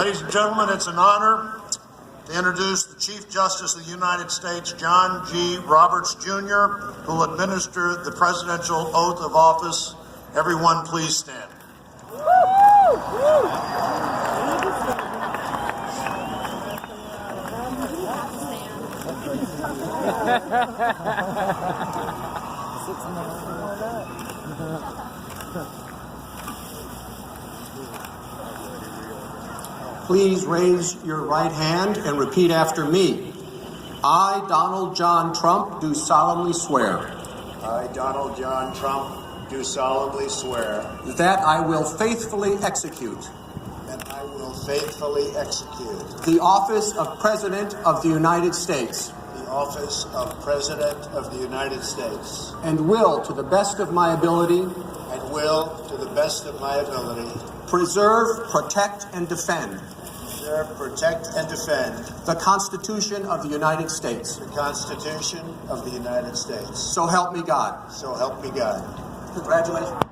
Ladies and gentlemen, it's an honor to introduce the Chief Justice of the United States, John G. Roberts, Jr., who will administer the presidential oath of office. Everyone, please stand. Please raise your right hand and repeat after me. I, Donald John Trump, do solemnly swear. I, Donald John Trump, do solemnly swear that I will faithfully execute the office of President of the United States and will, to the best of my ability, preserve, protect, and defend the Constitution of the United States. So help me God. Congratulations.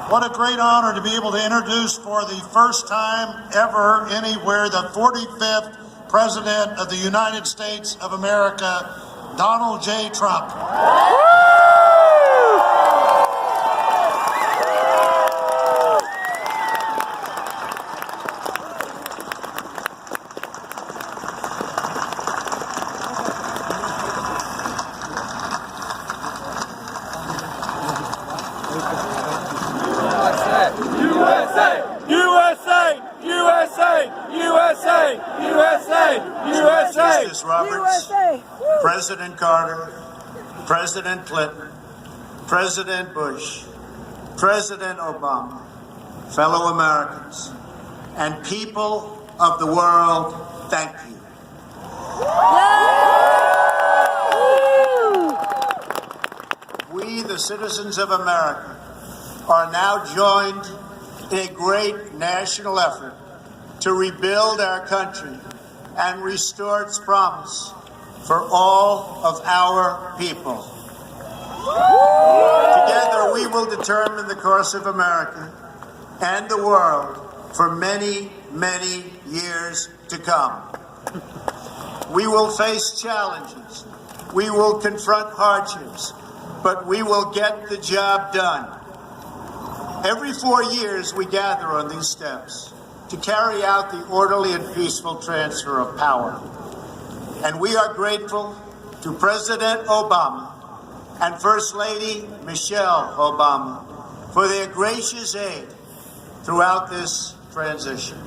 What a great honor to be able to introduce for the first time ever anywhere the 45th President of the United States of America, Donald J. Trump. Justice Roberts, President Carter, President Clinton, President Bush, President Obama, fellow Americans, and people of the world, thank you. We, the citizens of America, are now joined in a great national effort to rebuild our country and restore its promise for all of our people. Together, we will determine the course of America and the world for many, many years to come. We will face challenges. We will confront hardships, but we will get the job done. Every 4 years, we gather on these steps to carry out the orderly and peaceful transfer of power. And we are grateful to President Obama and First Lady Michelle Obama for their gracious aid throughout this transition.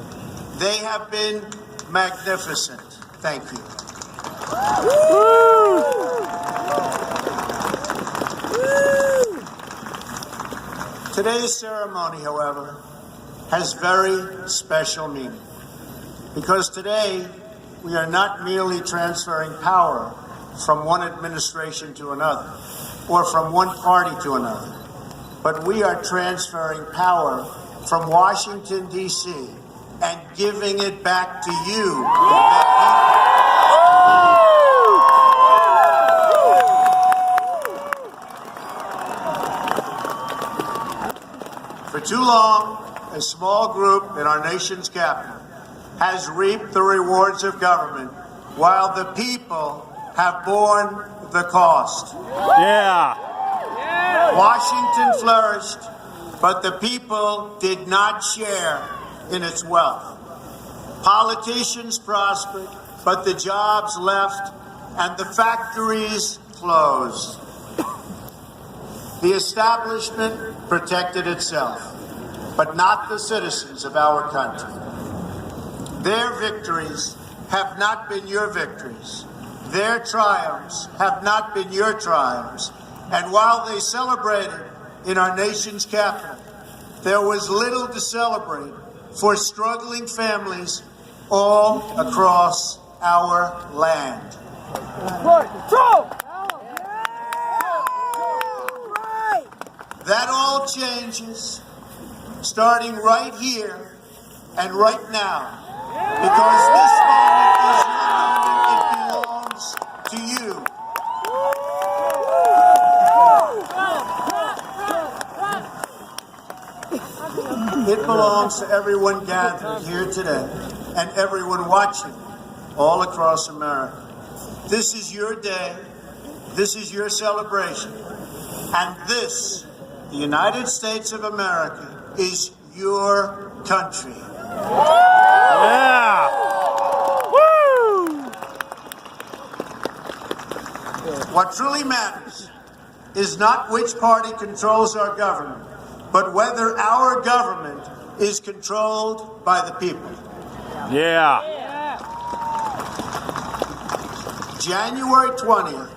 They have been magnificent. Thank you. Today's ceremony, however, has very special meaning, because today we are not merely transferring power from one administration to another or from one party to another, but we are transferring power from Washington, D.C. and giving it back to you, For too long, a small group in our nation's capital has reaped the rewards of government, while the people have borne the cost. Yeah. Washington flourished, but the people did not share in its wealth. Politicians prospered, but the jobs left and the factories closed. The establishment protected itself, but not the citizens of our country. Their victories have not been your victories. Their triumphs have not been your triumphs. And while they celebrated in our nation's capital, there was little to celebrate for struggling families all across our land. That all changes starting right here and right now, because this moment is your moment. It belongs to you. It belongs to everyone gathered here today and everyone watching all across America. This is your day. This is your celebration. And this, the United States of America, is your country. Yeah. Woo! What truly matters is not which party controls our government, but whether our government is controlled by the people. Yeah. January 20th,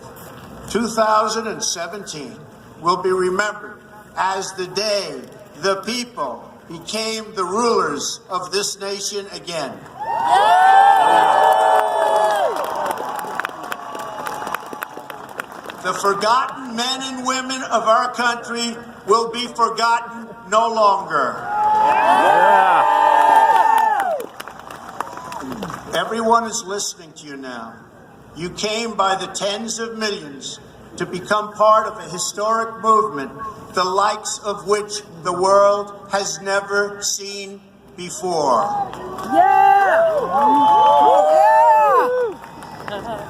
2017 will be remembered as the day the people became the rulers of this nation again. The forgotten men and women of our country will be forgotten no longer. Yeah. Everyone is listening to you now. You came by the tens of millions to become part of a historic movement, the likes of which the world has never seen before.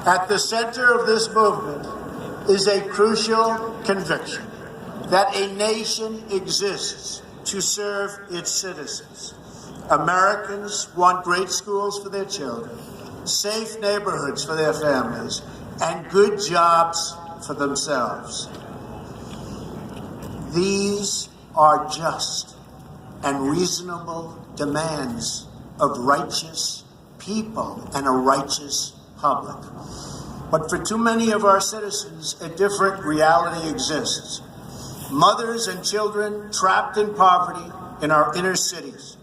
At the center of this movement is a crucial conviction that a nation exists to serve its citizens. Americans want great schools for their children, safe neighborhoods for their families, and good jobs for themselves. These are just and reasonable demands of righteous people and a righteous public. But for too many of our citizens, a different reality exists. Mothers and children trapped in poverty in our inner cities,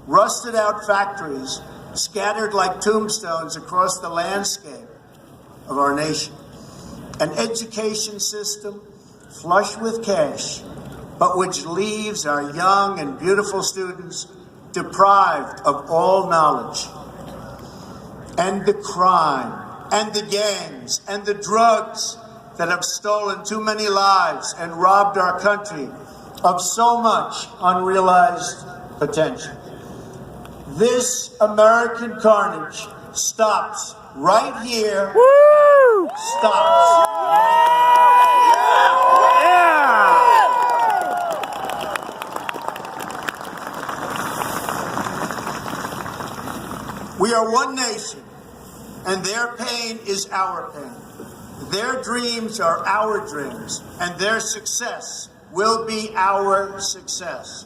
rusted out factories scattered like tombstones across the landscape of our nation, an education system flush with cash, but which leaves our young and beautiful students deprived of all knowledge, and the crime and the gangs and the drugs that have stolen too many lives and robbed our country of so much unrealized potential. This American carnage stops right here. Woo! Stops. We are one nation, and their pain is our pain. Their dreams are our dreams, and their success will be our success.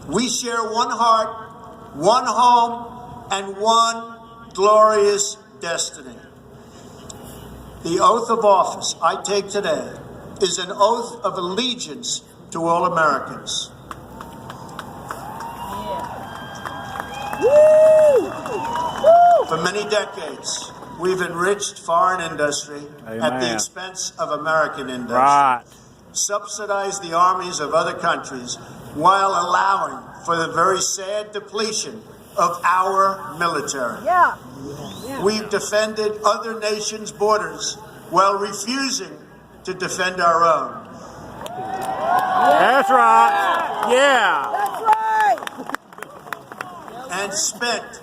We share one heart, one home, and one glorious destiny. The oath of office I take today is an oath of allegiance to all Americans. For many decades, we've enriched foreign industry at the expense of American industry, subsidized the armies of other countries while allowing for the very sad depletion of our military. We've defended other nations' borders while refusing to defend our own. That's right. Yeah. And spent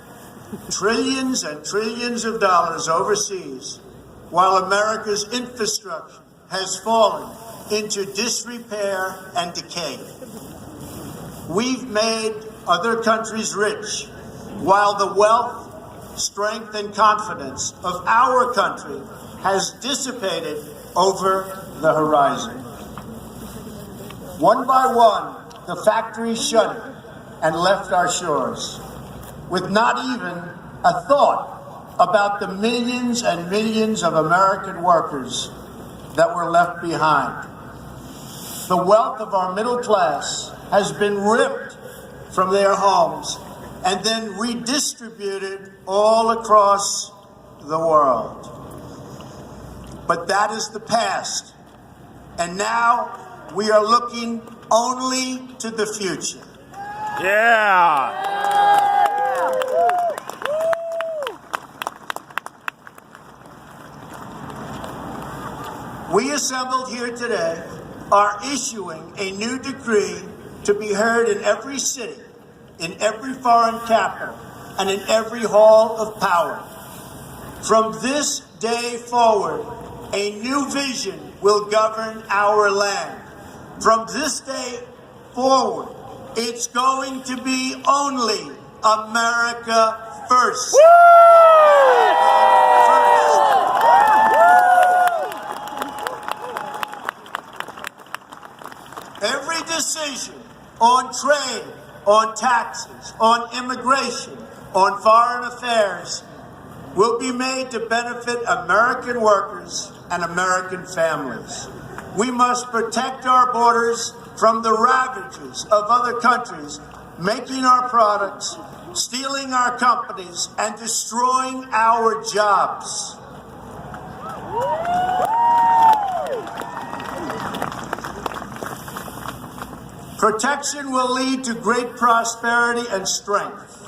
trillions and trillions of dollars overseas while America's infrastructure has fallen into disrepair and decay. We've made other countries rich, while the wealth, strength, and confidence of our country has dissipated over the horizon. One by one, the factories shuttered and left our shores, with not even a thought about the millions and millions of American workers that were left behind. The wealth of our middle class has been ripped from their homes and then redistributed all across the world. But that is the past, and now we are looking only to the future. Yeah. We assembled here today are issuing a new decree to be heard in every city, in every foreign capital, and in every hall of power. From this day forward, a new vision will govern our land. From this day forward, it's going to be only America first. Every decision on trade, on taxes, on immigration, on foreign affairs will be made to benefit American workers and American families. We must protect our borders from the ravages of other countries making our products, stealing our companies, and destroying our jobs. Protection will lead to great prosperity and strength.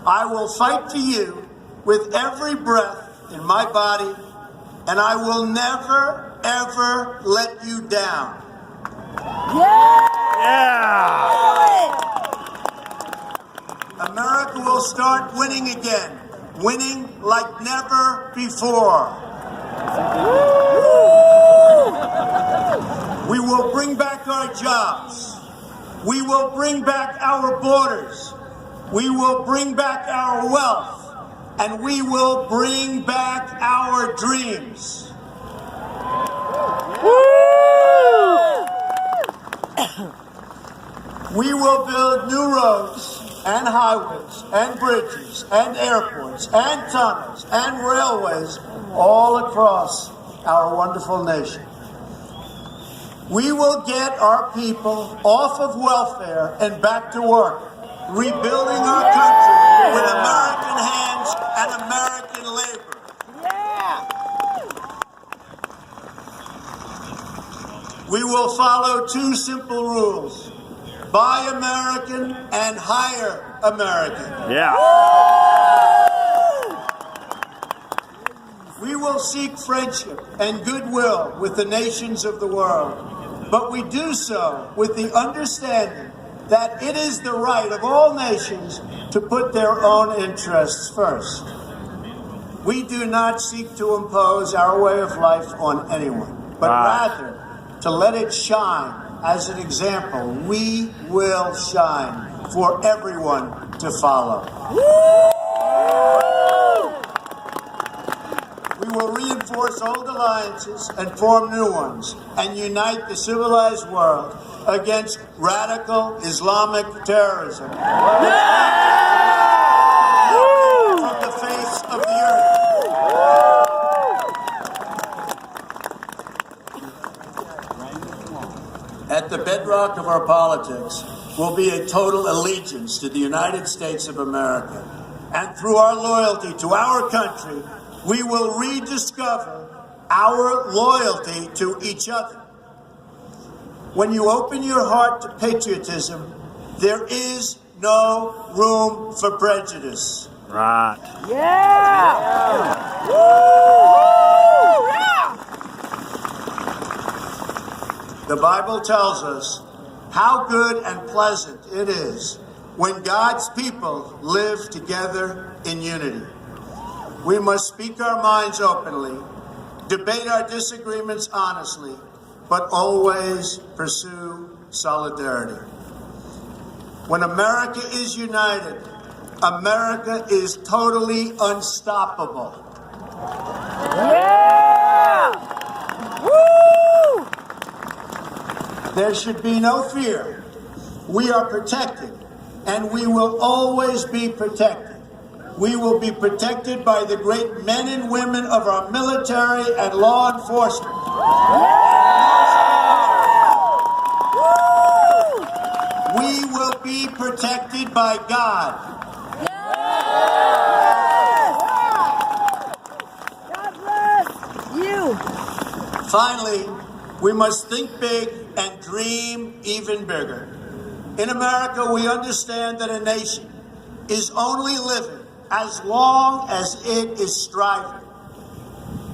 I will fight for you with every breath in my body, and I will never, ever let you down. Yeah. America will start winning again, winning like never before. We will bring back our jobs. We will bring back our borders. We will bring back our wealth. And we will bring back our dreams. We will build new roads and highways and bridges and airports and tunnels and railways all across our wonderful nation. We will get our people off of welfare and back to work, rebuilding our country with American hands and American labor. We will follow two simple rules: buy American and hire American. Yeah. We will seek friendship and goodwill with the nations of the world, but we do so with the understanding that it is the right of all nations to put their own interests first. We do not seek to impose our way of life on anyone, but rather to let it shine as an example. We will shine for everyone to follow. We will reinforce old alliances and form new ones and unite the civilized world against radical Islamic terrorism from the face of the earth. At the bedrock of our politics will be a total allegiance to the United States of America. And through our loyalty to our country, we will rediscover our loyalty to each other. When you open your heart to patriotism, there is no room for prejudice. Right. The Bible tells us how good and pleasant it is when God's people live together in unity. We must speak our minds openly debate our disagreements honestly, but always pursue solidarity. When America is united, America is totally unstoppable. Yeah! Woo! There should be no fear. We are protected, and we will always be protected. We will be protected by the great men and women of our military and law enforcement. We will be protected by God. God bless you. Finally, we must think big and dream even bigger. In America, we understand that a nation is only living as long as it is striving.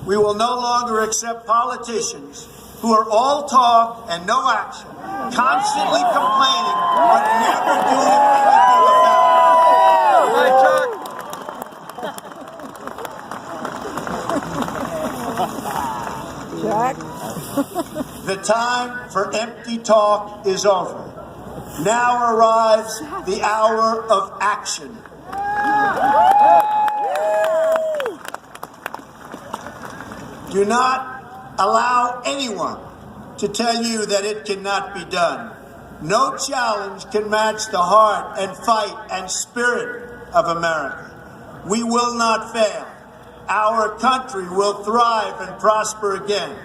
We will no longer accept politicians who are all talk and no action, constantly complaining, but never doing anything about it. Jack? The time for empty talk is over. Now arrives the hour of action. Do not allow anyone to tell you that it cannot be done. No challenge can match the heart and fight and spirit of America. We will not fail. Our country will thrive and prosper again.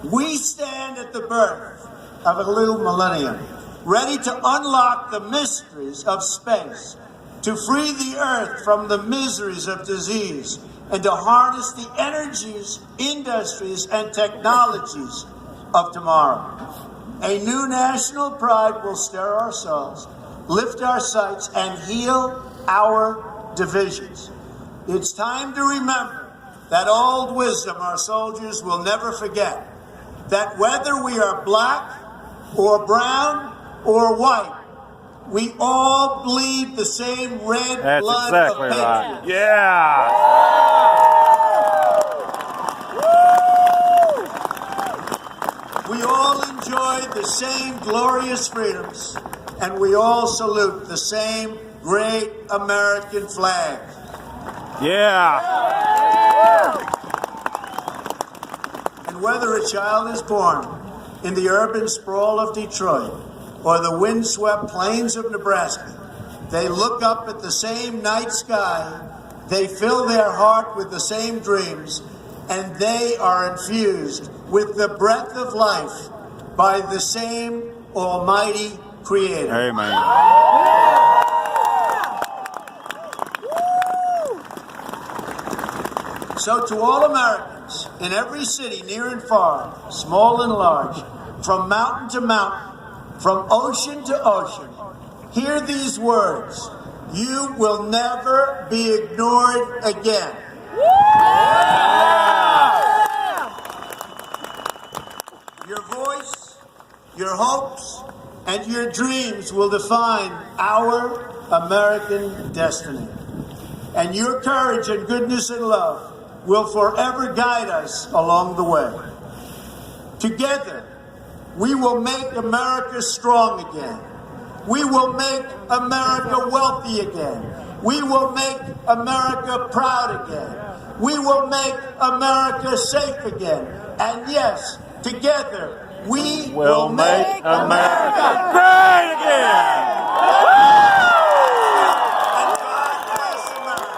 We stand at the birth of a new millennium, ready to unlock the mysteries of space, to free the earth from the miseries of disease, and to harness the energies, industries, and technologies of tomorrow. A new national pride will stir our souls, lift our sights, and heal our divisions. It's time to remember that old wisdom our soldiers will never forget, that whether we are black or brown or white, we all bleed the same red That's blood exactly of right. patriots. Yeah! We all enjoy the same glorious freedoms, and we all salute the same great American flag. Yeah! And whether a child is born in the urban sprawl of Detroit or the windswept plains of Nebraska, they look up at the same night sky, they fill their heart with the same dreams, and they are infused with the breath of life by the same Almighty Creator. Amen. So to all Americans, in every city, near and far, small and large, from mountain to mountain, from ocean to ocean, hear these words: you will never be ignored again. Your voice, your hopes, and your dreams will define our American destiny. And your courage and goodness and love will forever guide us along the way. Together, we will make America strong again. We will make America wealthy again. We will make America proud again. We will make America safe again. And yes, together, we will make America great again! And God bless America.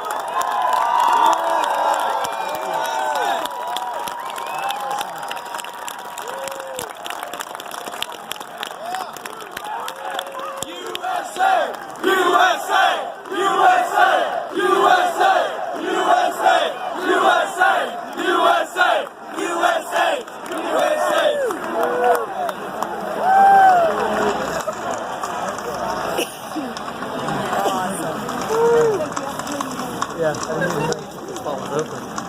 Yeah, I mean, it's falling over.